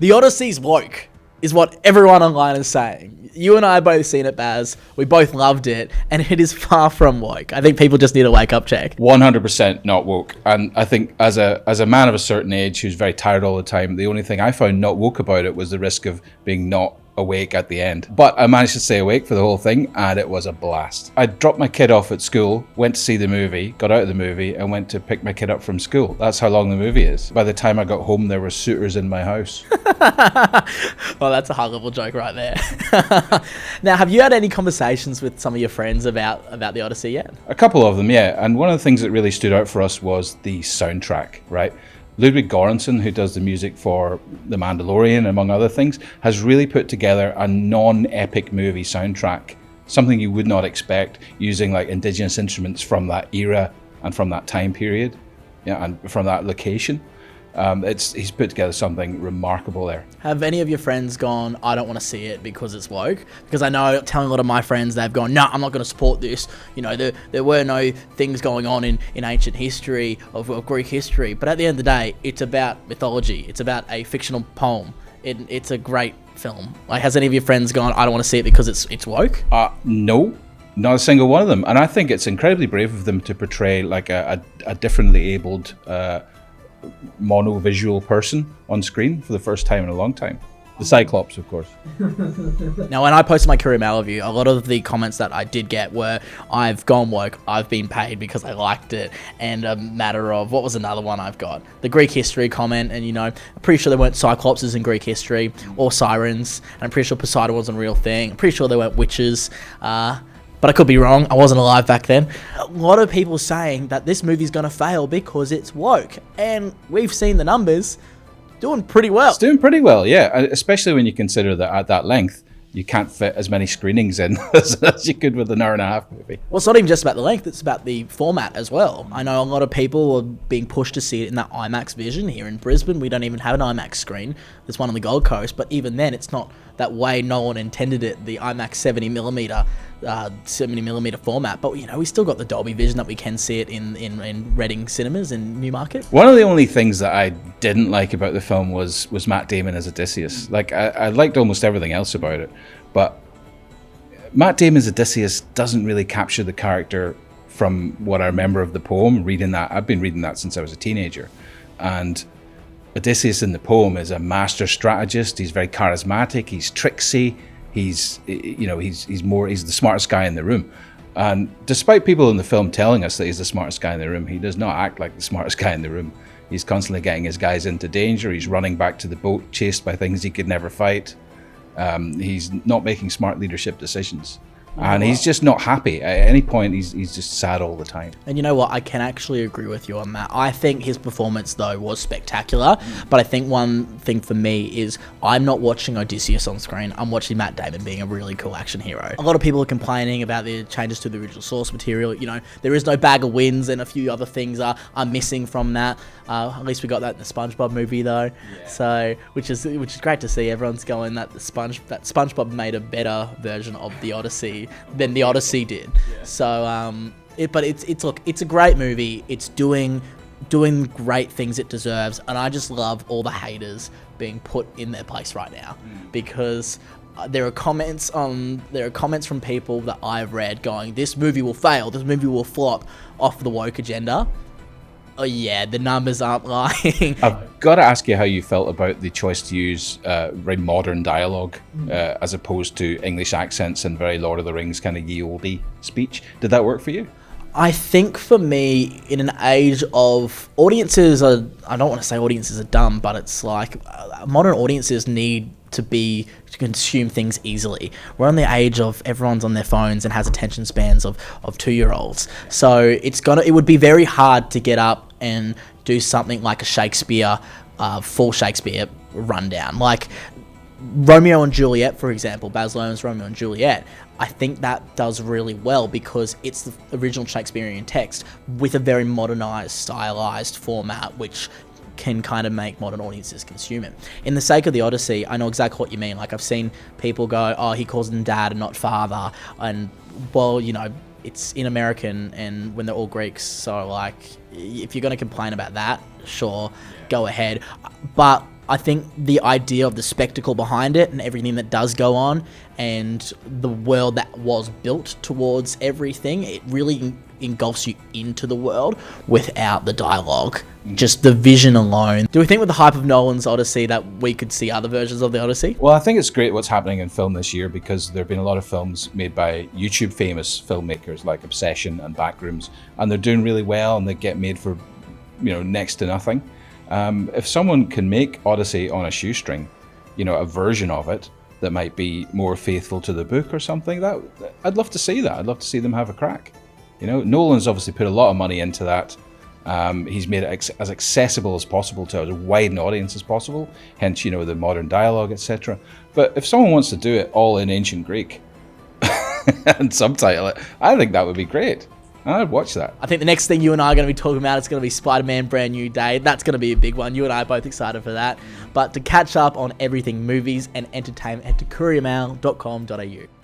The Odyssey's woke, is what everyone online is saying. You and I both seen it, Baz. We both loved it, and it is far from woke. I think people just need a wake-up check. 100% not woke. And I think as a man of a certain age who's very tired all the time, the only thing I found not woke about it was the risk of being not awake at the end. But I managed to stay awake for the whole thing, and it was a blast. I dropped my kid off at school, went to see the movie, got out of the movie, and went to pick my kid up from school. That's how long the movie is. By the time I got home, there were suitors in my house. Well, that's a high-level joke right there. Now, have you had any conversations with some of your friends about the Odyssey yet? A couple of them, yeah. And one of the things that really stood out for us was the soundtrack, right? Ludwig Göransson, who does the music for The Mandalorian, among other things, has really put together a non-epic movie soundtrack, something you would not expect, using like indigenous instruments from that era and from that time period, yeah, and from that location. He's put together something remarkable there. Have any of your friends gone, I don't want to see it because it's woke? Because I know, telling a lot of my friends, they've gone, no, I'm not going to support this. You know, there were no things going on in ancient history, of Greek history. But at the end of the day, it's about mythology. It's about a fictional poem. It's a great film. Like, has any of your friends gone, I don't want to see it because it's woke? No. Not a single one of them. And I think it's incredibly brave of them to portray like a differently abled mono-visual person on screen for the first time in a long time. The Cyclops, of course. Now, when I posted my career mail review, a lot of the comments that I did get were, I've gone woke, I've been paid because I liked it, and a matter of, what was another one I've got? The Greek history comment, and you know, I'm pretty sure there weren't Cyclopses in Greek history, or sirens, and I'm pretty sure Poseidon wasn't a real thing. I'm pretty sure there weren't witches, but I could be wrong. I wasn't alive back then. A lot of people saying that this movie's going to fail because it's woke. And we've seen the numbers doing pretty well. It's doing pretty well, yeah. Especially when you consider that at that length, you can't fit as many screenings in as you could with an hour-and-a-half movie. Well, it's not even just about the length, it's about the format as well. I know a lot of people are being pushed to see it in that IMAX vision. Here in Brisbane, we don't even have an IMAX screen. There's one on the Gold Coast, but even then, it's not that way Nolan intended it, the IMAX 70mm format. But, you know, we still got the Dolby Vision that we can see it in Reading cinemas in Newmarket. One of the only things that I didn't like about the film was Matt Damon as Odysseus. Like, I liked almost everything else about it, but Matt Damon's Odysseus doesn't really capture the character from what I remember of the poem. Reading that, I've been reading that since I was a teenager, and Odysseus in the poem is a master strategist. He's very charismatic. He's tricksy. He's the smartest guy in the room. And despite people in the film telling us that he's the smartest guy in the room, he does not act like the smartest guy in the room. He's constantly getting his guys into danger. He's running back to the boat, chased by things he could never fight. He's not making smart leadership decisions. And he's just not happy. At any point, he's just sad all the time. And you know what? I can actually agree with you on that. I think his performance, though, was spectacular. But I think one thing for me is I'm not watching Odysseus on screen. I'm watching Matt Damon being a really cool action hero. A lot of people are complaining about the changes to the original source material. You know, there is no bag of wins, and a few other things are missing from that. At least we got that in the SpongeBob movie, though. Yeah. So, which is great to see. Everyone's going that SpongeBob made a better version of the Odyssey than the Odyssey did. Yeah. So, it's a great movie. It's doing great things it deserves, and I just love all the haters being put in their place right now, because there are comments from people that I've read going, this movie will fail, this movie will flop off the woke agenda. Oh yeah, the numbers aren't lying. I've got to ask you how you felt about the choice to use very modern dialogue as opposed to English accents and very Lord of the Rings kind of ye olde speech. Did that work for you? I think for me, in an age of audiences are, I don't want to say audiences are dumb, but it's like modern audiences need to consume things easily. We're on the age of everyone's on their phones and has attention spans of 2-year-olds. So it would be very hard to get up and do something like a Shakespeare, full Shakespeare rundown. Like Romeo and Juliet, for example, Baz Luhrmann's Romeo and Juliet, I think that does really well because it's the original Shakespearean text with a very modernized, stylized format, which can kind of make modern audiences consume it. In the sake of the Odyssey, I know exactly what you mean. Like, I've seen people go, oh, he calls him dad and not father. And, well, you know, it's in American and when they're all Greeks. So, like, if you're going to complain about that, sure, go ahead. But I think the idea of the spectacle behind it and everything that does go on and the world that was built towards everything, it really engulfs you into the world without the dialogue. Just the vision alone. Do we think with the hype of Nolan's Odyssey that we could see other versions of the Odyssey? Well, I think it's great what's happening in film this year, because there have been a lot of films made by YouTube famous filmmakers like Obsession and Backrooms, and they're doing really well and they get made for, next to nothing. If someone can make Odyssey on a shoestring, a version of it that might be more faithful to the book or something, that I'd love to see that. I'd love to see them have a crack. Nolan's obviously put a lot of money into that. He's made it as accessible as possible to as wide an audience as possible, hence, the modern dialogue, etc. But if someone wants to do it all in ancient Greek and subtitle it, I think that would be great. I'd watch that. I think the next thing you and I are going to be talking about is going to be Spider-Man Brand New Day. That's going to be a big one. You and I are both excited for that. But to catch up on everything movies and entertainment, head to couriermail.com.au.